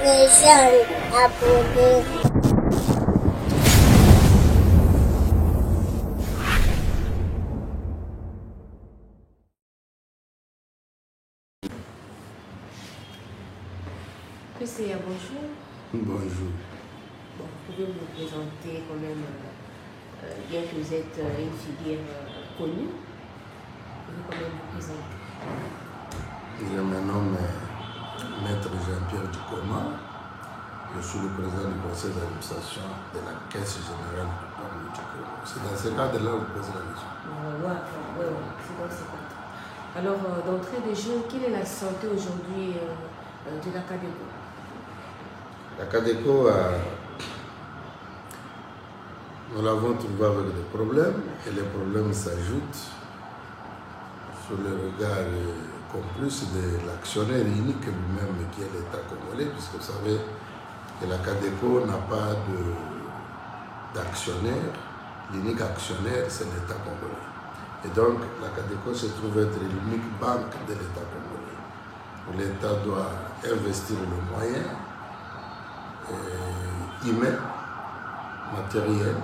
Nation Applaudit. PCA, bonjour. Bonjour. Bon, vous pouvez vous présenter quand même, bien que vous êtes une figure connue, vous pouvez quand même vous présenter. Je me nomme Maître Jean-Pierre Dikoma. Je suis le président du conseil d'administration de la Caisse générale du Parlement du Congo. C'est dans ce cadre-là que vous posez la question. Oui, c'est dans ce cadre. Alors, d'entrée de jeu, quelle est la santé aujourd'hui de la CADECO? La CADECO, nous l'avons trouvé avec des problèmes et les problèmes s'ajoutent sur le regard complice de l'actionnaire unique lui-même qui est l'État congolais, puisque vous savez que la CADECO n'a pas d'actionnaire. L'unique actionnaire, c'est l'État congolais. Et donc, la CADECO se trouve être l'unique banque de l'État congolais. L'État doit investir le moyen humain, matériel,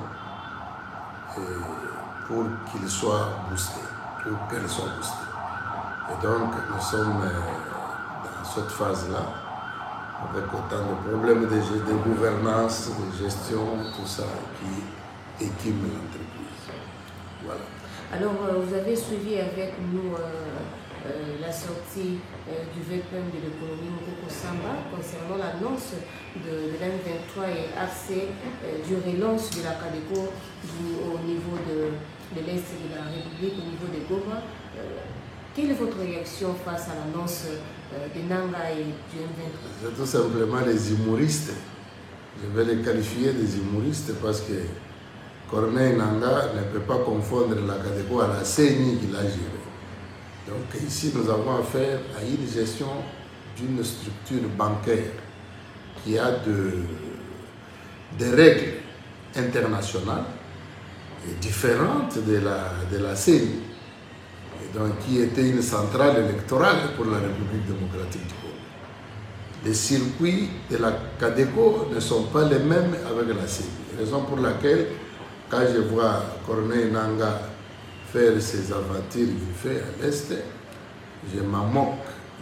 pour qu'il soit boosté, pour qu'elle soit boostée. Et donc, nous sommes dans cette phase-là, avec autant de problèmes de gouvernance, de gestion, tout ça qui équipe l'entreprise. Voilà. Alors, vous avez suivi avec nous la sortie du VPM de l'économie Mokoko Samba concernant l'annonce de l'M23 et accès du relance de la CADECO au niveau de l'Est de la République, au niveau de Goma. Quelle est votre réaction face à l'annonce de Nanga et du M23? C'est tout simplement les humoristes. Je vais les qualifier des humoristes parce que Corneille Nanga ne peut pas confondre la CADECO à la CENI qu'il a gérée. Donc ici, nous avons affaire à une gestion d'une structure bancaire qui a des règles internationales différentes de la CENI. Et donc, qui était une centrale électorale pour la République démocratique du Congo. Les circuits de la CADECO ne sont pas les mêmes avec la CENI. Raison pour laquelle, quand je vois Corneille Nanga faire ses aventures qu'il fait à l'Est, je m'en moque.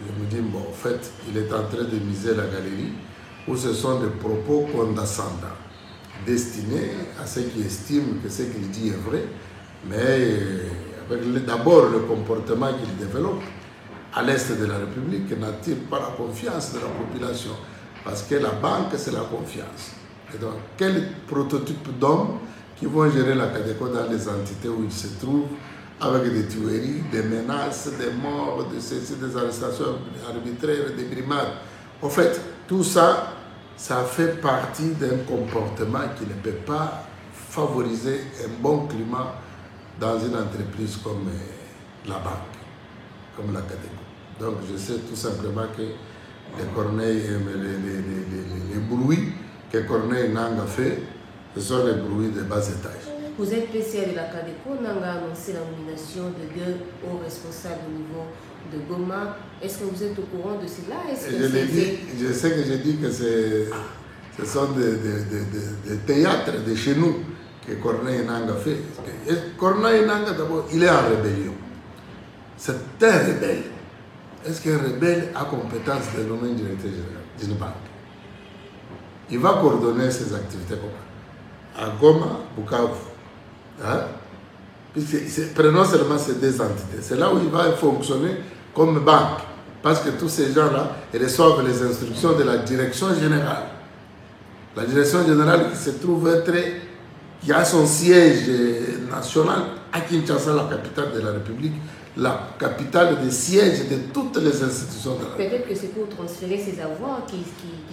Je me dis, bon, en fait, il est en train de miser la galerie où ce sont des propos condescendants, destinés à ceux qui estiment que ce qu'il dit est vrai, mais avec d'abord le comportement qu'il développe à l'Est de la République n'attire pas la confiance de la population, parce que la banque, c'est la confiance. Et donc, quel prototype d'hommes qui vont gérer la CADECO dans les entités où ils se trouvent, avec des tueries, des menaces, des morts, des arrestations arbitraires, des brimades. En fait, tout ça, ça fait partie d'un comportement qui ne peut pas favoriser un bon climat dans une entreprise comme la banque, comme la CADECO. Donc je sais tout simplement que les Corneille, les bruits que Corneille Nanga fait, ce sont les bruits de bas étage. Vous êtes PCA de la CADECO, Nanga a annoncé la nomination de 2 hauts responsables au niveau de Goma. Est-ce que vous êtes au courant de cela? Je sais que j'ai dit que ce sont des théâtres de chez nous que Corneille Nanga fait. Et Corneille Nanga, d'abord, il est en rébellion. C'est un rebelle. Est-ce qu'un rebelle a compétence de nommer directeur général d'une banque? Il va coordonner ses activités comment? À Goma, Bukavu. Hein? Prenons seulement ces deux entités. C'est là où il va fonctionner comme banque. Parce que tous ces gens-là reçoivent les instructions de la direction générale. La direction générale qui se trouve être, qui a son siège national à Kinshasa, la capitale de la République, la capitale des sièges de toutes les institutions de la République. Peut-être que c'est pour transférer ses avoirs qui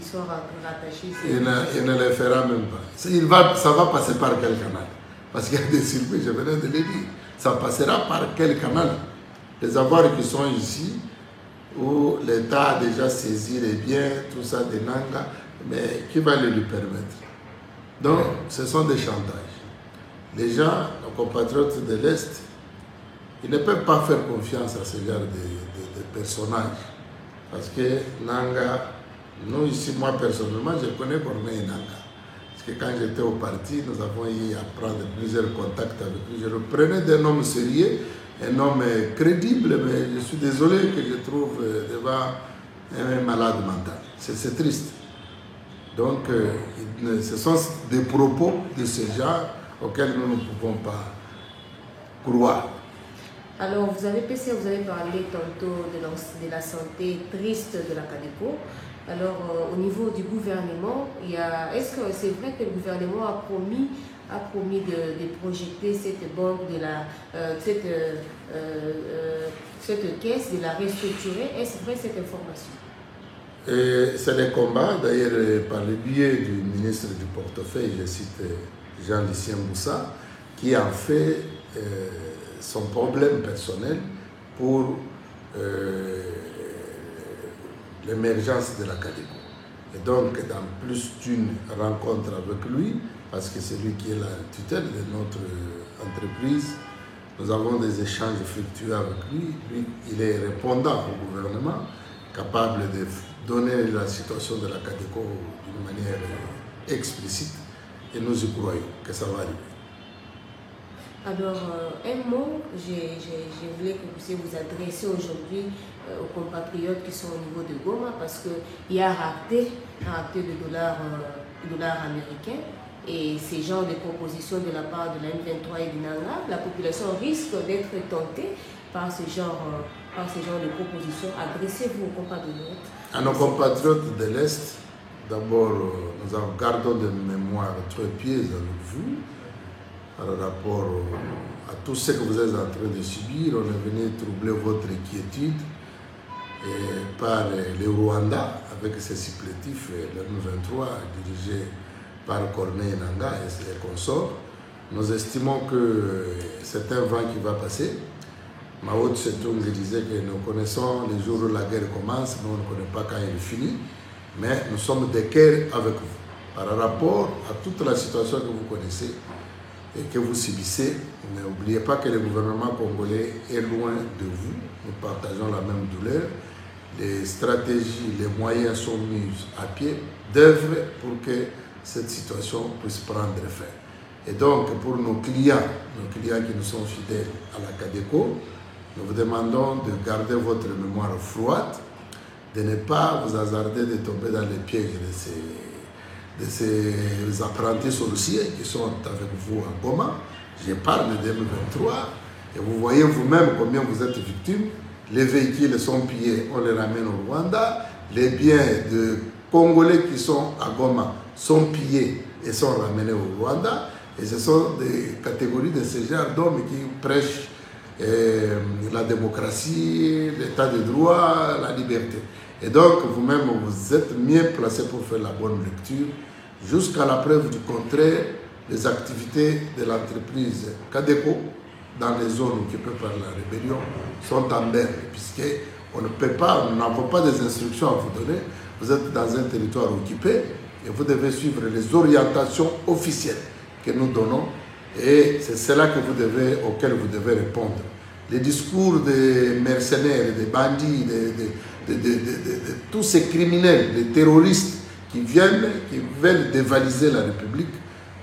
sont rattachés. Il ne les fera même pas. Ça va passer par quel canal? Parce qu'il y a des circuits, je venais de le dire. Ça passera par quel canal? Les avoirs qui sont ici, où l'État a déjà saisi les biens, tout ça de Nanga, mais qui va le lui permettre? Donc, ce sont des chantages. Les gens, nos compatriotes de l'Est, ils ne peuvent pas faire confiance à ce genre de personnages. Parce que Nanga Nous, ici, moi, personnellement, je connais Corneille Nangaa. Parce que quand j'étais au parti, nous avons eu à prendre plusieurs contacts avec lui. Je le prenais d'un homme sérieux, un homme crédible, mais je suis désolé que je trouve devant un malade mental. C'est triste. Donc, ce sont des propos de ce genre auxquels nous ne pouvons pas croire. Alors, vous avez parlé tantôt de la santé triste de la CADECO. Alors, au niveau du gouvernement, est-ce que c'est vrai que le gouvernement a promis de projeter cette banque, cette caisse, de la restructurer? Est-ce vrai cette information? C'est des combats, d'ailleurs, par le biais du ministre du portefeuille, je cite Jean-Lucien Moussa, qui a fait son problème personnel pour l'émergence de la CADECO. Et donc, dans plus d'une rencontre avec lui, parce que c'est lui qui est la tutelle de notre entreprise, nous avons des échanges fructueux avec lui. Lui, il est répondant au gouvernement, capable de donner la situation de la CADECO d'une manière explicite, et nous y croyons que ça va arriver. Alors, un mot, je voulais que vous puissiez vous adresser aujourd'hui aux compatriotes qui sont au niveau de Goma, parce qu'il y a rareté de dollars américains, et ces genres de propositions de la part de la M23 et du Nangaa, la population risque d'être tentée par ce genre de propositions. Adressez-vous aux compatriotes. À nos compatriotes de l'Est, d'abord, nous gardons de mémoire très pieds avec vous par rapport à tout ce que vous êtes en train de subir. On est venu troubler votre inquiétude par le Rwanda avec ses supplétifs, le M23 dirigé par Corneille Nangaa et ses consorts. Nous estimons que c'est un vent qui va passer. Mao Tse-tung disait que nous connaissons les jours où la guerre commence, mais on ne connaît pas quand elle finit. Mais nous sommes de cœur avec vous. Par rapport à toute la situation que vous connaissez et que vous subissez, n'oubliez pas que le gouvernement congolais est loin de vous. Nous partageons la même douleur. Les stratégies, les moyens sont mis à pied d'œuvre pour que cette situation puisse prendre fin. Et donc, pour nos clients qui nous sont fidèles à la CADECO, nous vous demandons de garder votre mémoire froide, de ne pas vous hasarder de tomber dans les pièges de ces apprentis sorciers qui sont avec vous à Goma. Je parle de M23 et vous voyez vous-même combien vous êtes victimes. Les véhicules sont pillés, on les ramène au Rwanda. Les biens de Congolais qui sont à Goma sont pillés et sont ramenés au Rwanda. Et ce sont des catégories de ce genre d'hommes qui prêchent la démocratie, l'état de droit, la liberté. Et donc, vous-même, vous êtes mieux placé pour faire la bonne lecture. Jusqu'à la preuve du contraire, les activités de l'entreprise CADECO dans les zones occupées par la rébellion sont en berne, puisqu'on ne peut pas, nous n'avons pas des instructions à vous donner. Vous êtes dans un territoire occupé et vous devez suivre les orientations officielles que nous donnons, et c'est cela auquel vous devez répondre. Les discours des mercenaires, des bandits, de tous ces criminels, les terroristes qui veulent dévaliser la République,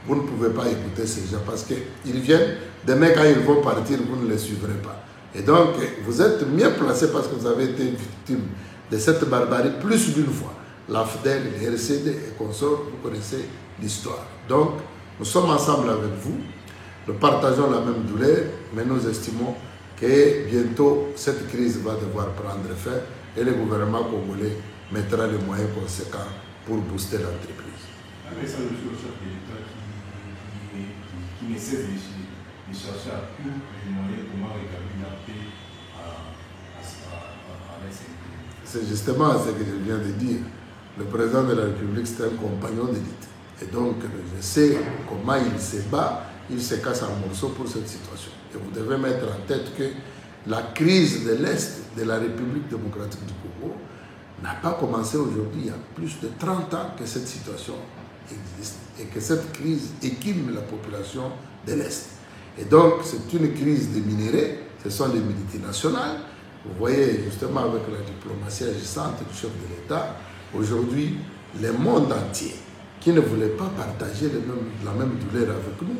vous ne pouvez pas écouter ces gens parce qu'ils viennent, demain quand ils vont partir, vous ne les suivrez pas. Et donc, vous êtes mieux placé parce que vous avez été victime de cette barbarie plus d'une fois. L'AFDEL, les RCD et consorts, vous connaissez l'histoire. Donc, nous sommes ensemble avec vous, nous partageons la même douleur, mais nous estimons que bientôt cette crise va devoir prendre fin et le gouvernement congolais mettra les moyens conséquents pour booster l'entreprise. Avec ça, monsieur le chef de l'État qui ne cesse de chercher à tous les moyens comment rétablir la paix à l'Est. C'est justement ce que je viens de dire. Le président de la République, c'est un compagnon d'élite. Et donc, je sais comment il se bat, il se casse en morceaux pour cette situation. Et vous devez mettre en tête que la crise de l'Est de la République démocratique du Congo n'a pas commencé aujourd'hui. Il y a plus de 30 ans que cette situation existe et que cette crise écume la population de l'Est. Et donc, c'est une crise des minéraux, ce sont les multinationales. Vous voyez justement avec la diplomatie agissante du chef de l'État, Aujourd'hui, le monde entier, qui ne voulait pas partager la même douleur avec nous,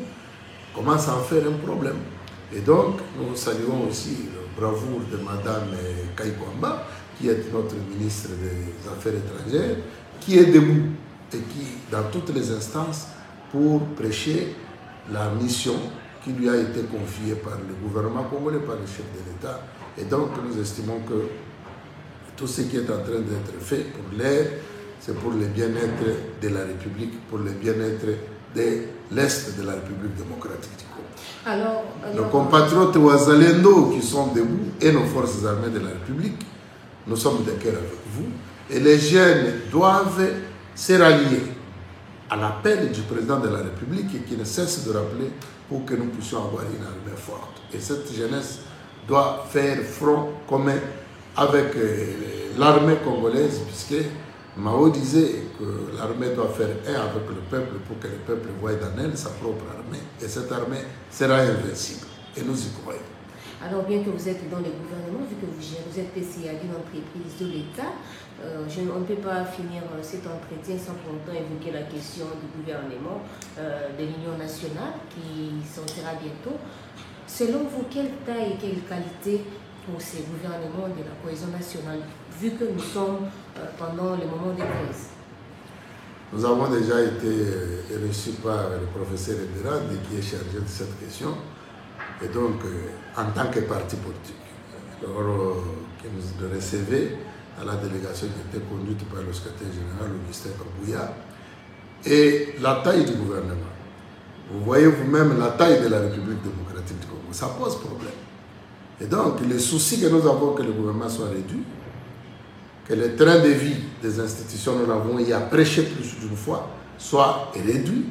commence à en faire un problème. Et donc, nous saluons aussi le bravoure de Madame Kaikwamba, qui est notre ministre des Affaires étrangères, qui est debout et qui, dans toutes les instances, pour prêcher la mission qui lui a été confiée par le gouvernement congolais, par le chef de l'État. Et donc, nous estimons que tout ce qui est en train d'être fait pour l'air, c'est pour le bien-être de la République, pour le bien-être de l'Est de la République démocratique du Congo. Alors, nos compatriotes Ouazalendo qui sont debout et nos forces armées de la République, nous sommes de cœur avec vous. Et les jeunes doivent se rallier à l'appel du président de la République et qui ne cesse de rappeler pour que nous puissions avoir une armée forte. Et cette jeunesse doit faire front commun avec l'armée congolaise, puisque Mao disait que l'armée doit faire un avec le peuple pour que le peuple voie dans elle sa propre armée. Et cette armée sera invincible. Et nous y croyons. Alors, bien que vous êtes dans le gouvernement, vu que vous êtes PCA d'une entreprise de l'État, on ne peut pas finir cet entretien sans pour autant évoquer la question du gouvernement de l'Union nationale qui sortira bientôt. Selon vous, quelle taille et quelle qualité pour ces gouvernements de la cohésion nationale, vu que nous sommes pendant le moment de crise? Nous avons déjà été reçus par le professeur Eberand qui est chargé de cette question. Et donc, en tant que parti politique, alors que nous recevait à la délégation qui était conduite par le secrétaire général Augustin Kabouya, et la taille du gouvernement. Vous voyez vous-même la taille de la République démocratique du Congo, ça pose problème. Et donc, les soucis que nous avons que le gouvernement soit réduit, que le train de vie des institutions, nous l'avons y a prêché plus d'une fois, soit réduit,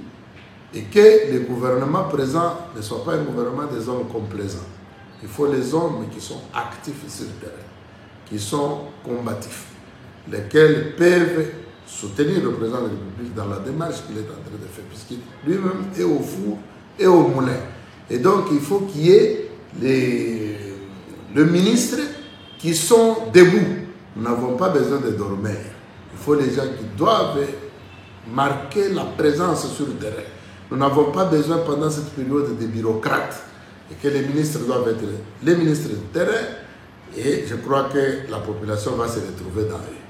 et que le gouvernement présent ne soit pas un gouvernement des hommes complaisants. Il faut les hommes qui sont actifs sur le terrain, qui sont combatifs, lesquels peuvent soutenir le président de la République dans la démarche qu'il est en train de faire, puisqu'il lui-même est au four et au moulin. Et donc, il faut qu'il y ait les ministres qui sont debout. Nous n'avons pas besoin de dormir. Il faut les gens qui doivent marquer la présence sur le terrain. Nous n'avons pas besoin pendant cette période de bureaucrates et que les ministres doivent être les ministres du terrain, et je crois que la population va se retrouver dans eux.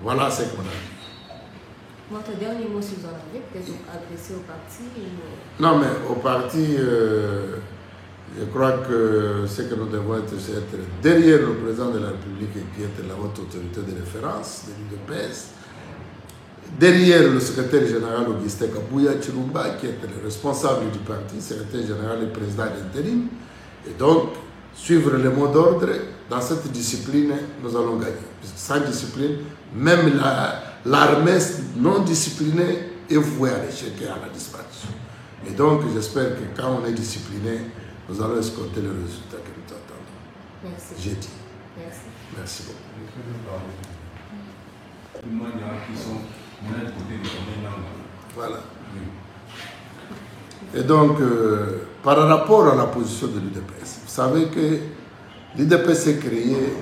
Voilà ce qu'on a dit. Votre dernier mot, si vous en avez, peut-être adressé au parti ou... Non, mais au parti, je crois que ce que nous devons être, c'est être derrière le président de la République qui est la haute autorité de référence de l'UDPS, derrière le secrétaire général Augustin Kabouya Chilumba, qui est le responsable du parti, secrétaire général et président d'intérim. Et donc, suivre le mot d'ordre, dans cette discipline, nous allons gagner. Sans discipline, même l'armée non disciplinée est vouée à l'échec et à la disparition. Et donc, j'espère que quand on est discipliné, nous allons escompter le résultat que nous attendons. Merci. J'ai dit. Merci. Merci beaucoup. Voilà. Et donc, par rapport à la position de l'UDPS, vous savez que l'UDPS s'est créée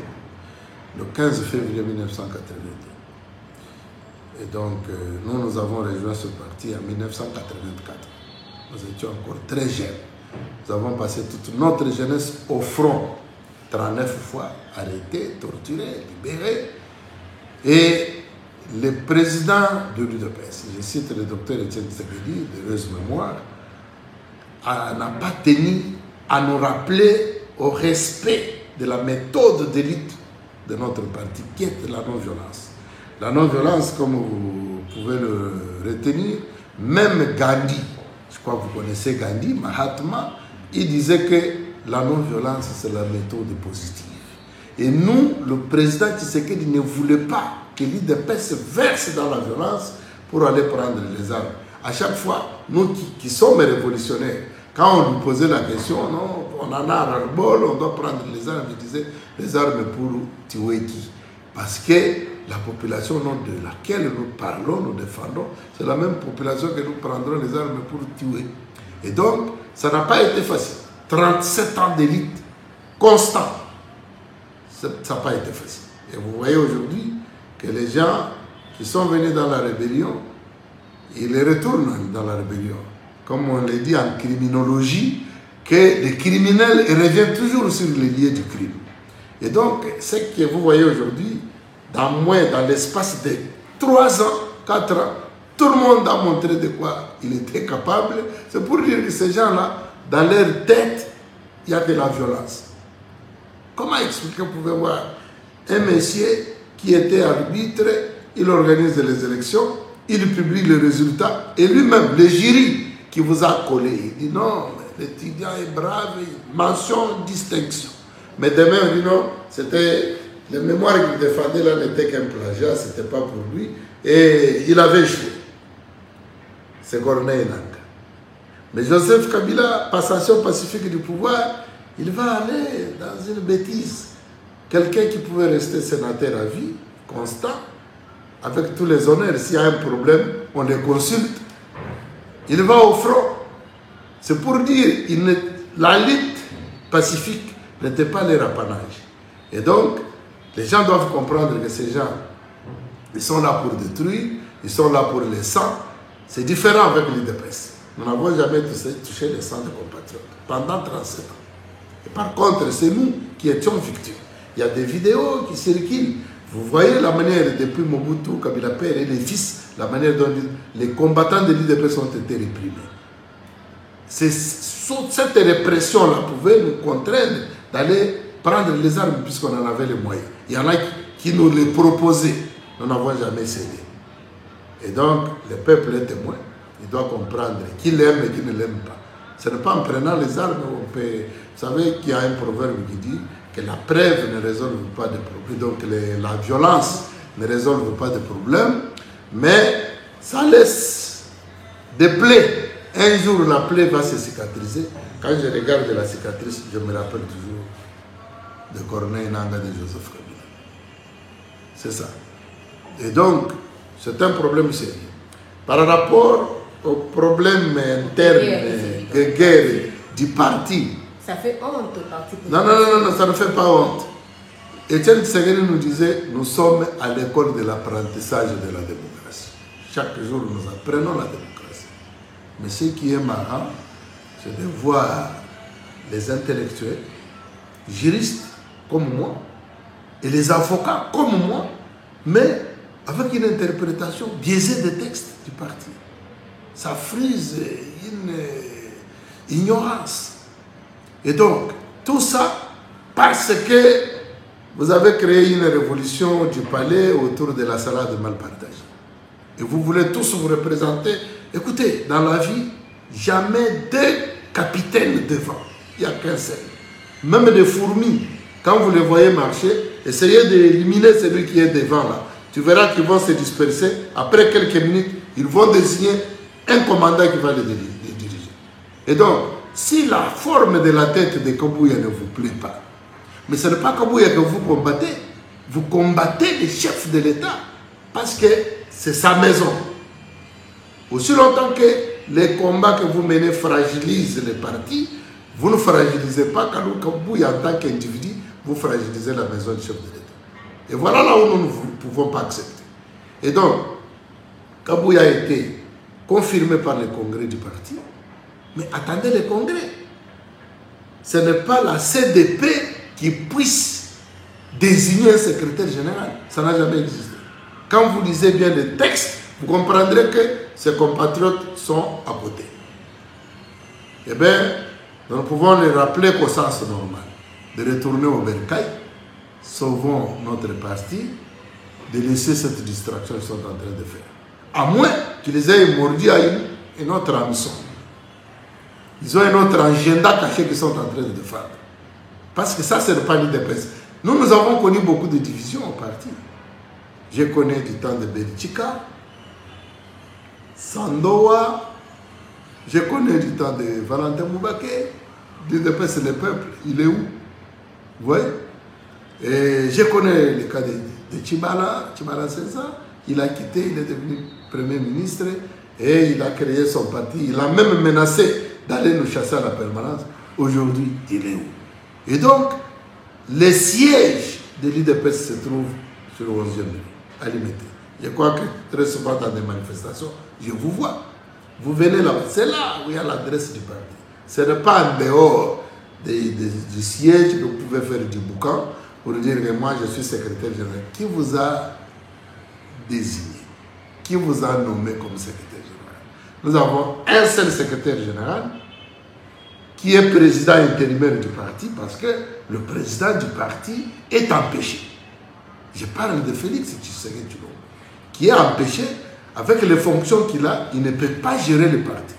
le 15 février 1982. Et donc, nous avons rejoint ce parti en 1984. Nous étions encore très jeunes. Nous avons passé toute notre jeunesse au front, 39 fois arrêtés, torturés, libérés. Et le président de l'UDPS, je cite le docteur Etienne Tshisekedi, d'heureuse mémoire, n'a pas tenu à nous rappeler au respect de la méthode d'élite de notre parti, qui est la non-violence. La non-violence, comme vous pouvez le retenir, même Gandhi, je crois que vous connaissez Gandhi, Mahatma, il disait que la non-violence, c'est la méthode positive. Et nous, le président Tshisekedi ne voulait pas que l'UDPS se verse dans la violence pour aller prendre les armes. À chaque fois, nous qui sommes révolutionnaires, quand on nous posait la question, non, on en a ras-le-bol, on doit prendre les armes, il disait les armes pour tuer qui? Parce que la population de laquelle nous parlons, nous défendons, c'est la même population que nous prendrons les armes pour tuer. Et donc, ça n'a pas été facile. 37 ans d'élite constant, ça n'a pas été facile. Et vous voyez aujourd'hui que les gens qui sont venus dans la rébellion, ils retournent dans la rébellion. Comme on le dit en criminologie, que les criminels reviennent toujours sur les lieux du crime. Et donc, ce que vous voyez aujourd'hui, dans l'espace de 3 ans, 4 ans, tout le monde a montré de quoi il était capable. C'est pour dire que ces gens-là, dans leur tête, il y a de la violence. Comment expliquer, vous pouvez voir, un monsieur qui était arbitre, il organise les élections, il publie les résultats, et lui-même, le jury qui vous a collé, il dit non, l'étudiant est brave, mention, distinction. Mais demain, on dit non, c'était, le mémoire qu'il défendait là n'était qu'un plagiat, ce n'était pas pour lui, et il avait joué. C'est Corneille Nangaa. Mais Joseph Kabila, passation pacifique du pouvoir, il va aller dans une bêtise. Quelqu'un qui pouvait rester sénateur à vie, constant, avec tous les honneurs, s'il y a un problème, on les consulte. Il va au front. C'est pour dire, la lutte pacifique n'était pas leur apanage. Et donc, les gens doivent comprendre que ces gens, ils sont là pour détruire, ils sont là pour les sangs. C'est différent avec l'UDPS. Nous n'avons jamais touché les sangs de compatriotes pendant 37 ans. Et par contre, c'est nous qui étions victimes. Il y a des vidéos qui circulent. Vous voyez la manière, depuis Mobutu, Kabila père et les fils, la manière dont les combattants de l'UDPS ont été réprimés. Cette répression-là pouvait nous contraindre d'aller prendre les armes puisqu'on en avait les moyens. Il y en a qui nous les proposaient. Nous n'avons jamais cédé. Et donc, le peuple est témoin. Il doit comprendre qui l'aime et qui ne l'aime pas. Ce n'est pas en prenant les armes qu'on peut... Vous savez qu'il y a un proverbe qui dit que la preuve ne résolve pas de problèmes. Donc, la violence ne résolve pas de problèmes, mais ça laisse des plaies. Un jour, la plaie va se cicatriser. Quand je regarde la cicatrice, je me rappelle toujours de Corneille Nangaa, de Joseph Kabila. C'est ça. Et donc, c'est un problème sérieux. Par rapport au problème interne de guerre du parti. Ça fait honte au parti. Non, ça ne fait pas honte. Étienne Tshisekedi nous disait, nous sommes à l'école de l'apprentissage de la démocratie. Chaque jour, nous apprenons la démocratie. Mais ce qui est marrant, c'est de voir les intellectuels, juristes comme moi, et les avocats comme moi, mais avec une interprétation biaisée des textes du parti. Ça frise une ignorance. Et donc, tout ça parce que vous avez créé une révolution du palais autour de la salade mal partagée. Et vous voulez tous vous représenter. Écoutez, dans la vie, jamais 2 capitaines devant. Il n'y a qu'un seul. Même des fourmis, quand vous les voyez marcher, essayez d'éliminer celui qui est devant là. Tu verras qu'ils vont se disperser. Après quelques minutes, ils vont désigner un commandant qui va les diriger. Et donc, si la forme de la tête de Kabouya ne vous plaît pas, mais ce n'est pas Kabouya que vous combattez les chefs de l'État, parce que c'est sa maison. Aussi longtemps que les combats que vous menez fragilisent les partis, vous ne fragilisez pas Kabouya en tant qu'individu, vous fragilisez la maison du chef de l'État. Et voilà là où nous ne pouvons pas accepter. Et donc, Kabouya a été confirmé par le congrès du parti. Mais attendez le congrès. Ce n'est pas la CDP qui puisse désigner un secrétaire général. Ça n'a jamais existé. Quand vous lisez bien les textes, vous comprendrez que ces compatriotes sont à côté. Eh bien, nous pouvons les rappeler qu'au sens normal, de retourner au bercail, sauvons notre parti, de laisser cette distraction qu'ils sont en train de faire. À moins qu'ils les aient mordus à une autre hameçon. Ils ont un autre agenda caché qu'ils sont en train de défendre. Parce que ça, ce n'est pas l'UDPS. Nous avons connu beaucoup de divisions au parti. Je connais du temps de Belchika, Sandoa, je connais du temps de Valentin Moubake. L'UDPS, le peuple, il est où? Vous voyez? Et je connais le cas de Tchibala Sensa. Il a quitté, il est devenu Premier ministre et il a créé son parti. Il a même menacé d'aller nous chasser à la permanence. Aujourd'hui, il est où? Et donc, les sièges de l'UDPS se trouvent sur le 11e lieu, à Limité. Je crois que très souvent dans des manifestations, je vous vois. Vous venez là, c'est là où il y a l'adresse du parti. Ce n'est pas en dehors du siège que vous pouvez faire du boucan pour dire que moi je suis secrétaire général. Qui vous a désigné? Qui vous a nommé comme secrétaire général? Nous avons un seul secrétaire général qui est président intérimaire du parti parce que le président du parti est empêché. Je parle de Félix Tshisekedi Tshilombo, qui est empêché avec les fonctions qu'il a, il ne peut pas gérer le parti.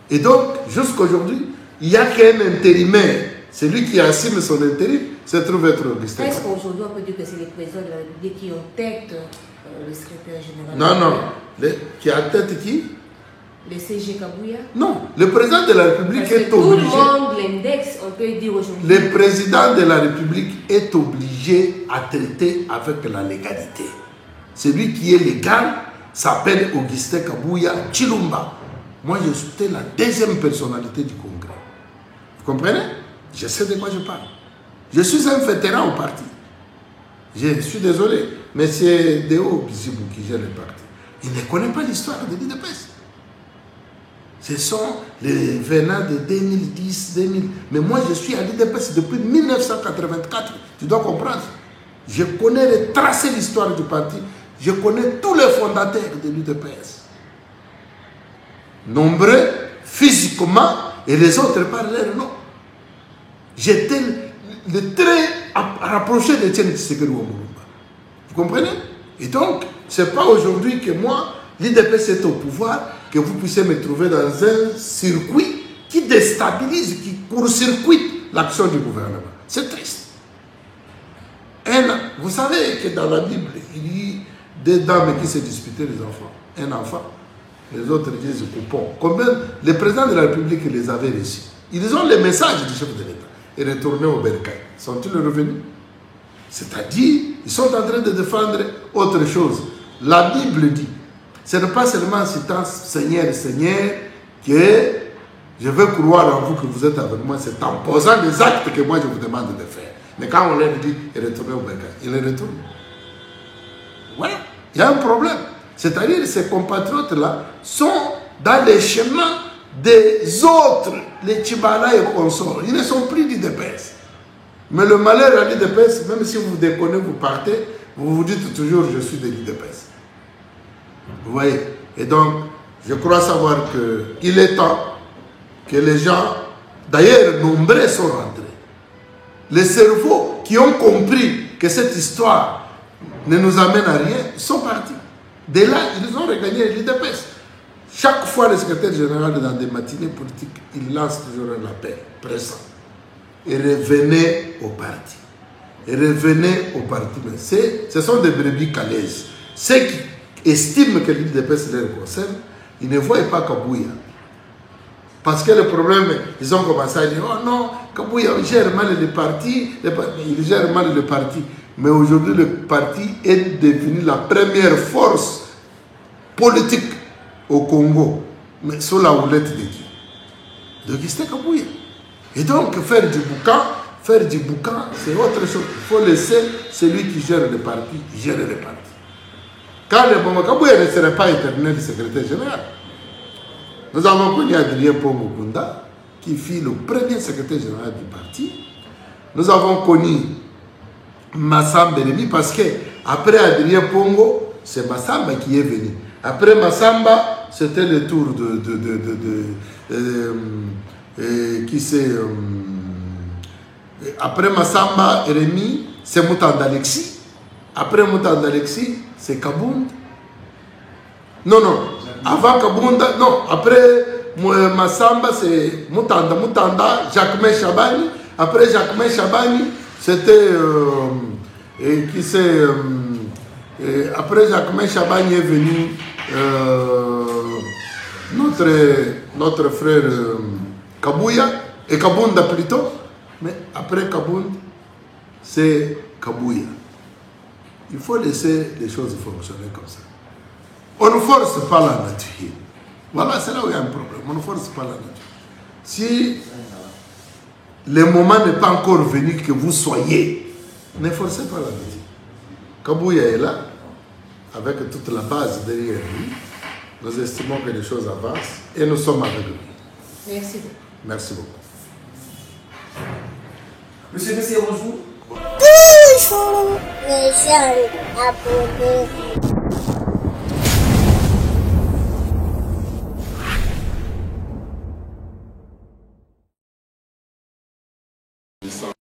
Et donc, jusqu'aujourd'hui, il n'y a qu'un intérimaire. Celui qui assume son intérim se trouve être Augustin. Est-ce qu'aujourd'hui, on peut dire que c'est les présidents de la République qui ont tête le secrétaire général? Non. Qui a tête qui? Le CG Kabouya? Non. Le président de la République est obligé. Tout le monde l'index, on peut dire aujourd'hui. Le président de la République est obligé à traiter avec la légalité. Celui qui est légal s'appelle Augustin Kabouya Tshilombo. Moi, je suis la deuxième personnalité du Congrès. Vous comprenez? Je sais de quoi je parle. Je suis un vétéran au parti. Je suis désolé, mais c'est Deo Bizibou qui gère le parti. Il ne connaît pas l'histoire de l'IDPS. Ce sont les venants de 2010, 2000. Mais moi, je suis à l'IDPS depuis 1984. Tu dois comprendre. Je connais tracé l'histoire du parti. Je connais tous les fondateurs de l'UDPS. Nombreux physiquement et les autres par leur nom. J'étais très rapproché de Tiens Tshisekedi Wamulumba. Vous comprenez? Et donc, ce n'est pas aujourd'hui que moi, l'IDPS est au pouvoir, que vous puissiez me trouver dans un circuit qui déstabilise, qui court-circuite l'action du gouvernement. C'est triste. Vous savez que dans la Bible, il y a des dames qui se disputaient les enfants. Un enfant, les autres disent coupons. Combien le président de la République les avait reçus? Ils ont les messages du chef de l'État et retournés au bercail. Sont-ils revenus? C'est-à-dire, ils sont en train de défendre autre chose. La Bible dit, ce n'est pas seulement en citant Seigneur, Seigneur, que je veux croire en vous que vous êtes avec moi, c'est en posant des actes que moi je vous demande de faire. Mais quand on leur dit, retournez au bercail, ils les retournent. Voilà, il y a un problème. C'est-à-dire que ces compatriotes-là sont dans les chemins des autres, les Tchibala et consorts. Ils ne sont plus d'IDPS. Mais le malheur à l'IDPS, même si vous déconnez, vous partez, vous vous dites toujours je suis de l'IDPS. Vous voyez? Et donc, je crois savoir qu'il est temps que les gens, d'ailleurs, nombreux sont rentrés. Les cerveaux qui ont compris que cette histoire ne nous amène à rien, sont partis. Dès là, ils ont regagné l'IDPS. Chaque fois, le secrétaire général, dans des matinées politiques, il lance toujours un appel pressant. Et revenez au parti. Et revenez au parti. Mais ce sont des brebis calaises. Ceux qui estiment que l'IDPS les concerne, ils ne voient pas Kabouya. Parce que le problème, ils ont commencé à dire, oh non, Kabouya gère mal le parti, il gère mal le parti. Mais aujourd'hui, le parti est devenu la première force politique au Congo, mais sous la houlette de qui? D'Augustin Kabouya. Et donc, faire du boucan, c'est autre chose. Il faut laisser celui qui gère le parti gérer le parti. Quand le Boma Kabouya ne serait pas éternel secrétaire général, nous avons connu Adrien Pomokunda, qui fut le premier secrétaire général du parti. Nous avons connu Massamba Rémi, parce que après Adrien Pongo, c'est Massamba qui est venu. Après Massamba, c'était le tour après Massamba Rémi, c'est Moutanda Alexis. Après Moutanda Alexis, c'est Kabound. Non, avant Kabound, non, après Massamba, c'est Moutanda, Jacquemain Chabani. Après Jacquemain Chabani, c'était après Jacquemain Chabani est venu notre frère Kabouya et Kabounda plutôt, mais après Kabound c'est Kabouya. Il faut laisser les choses fonctionner comme ça. On ne force pas la nature. Voilà, c'est là où il y a un problème. On ne force pas la nature. Si le moment n'est pas encore venu que vous soyez, ne forcez pas la nature. Kabouya est là, avec toute la base derrière lui, nous estimons que les choses avancent et nous sommes avec lui. Merci beaucoup. Merci beaucoup. Monsieur Messier, bonjour. Toujours les jeunes abonnés.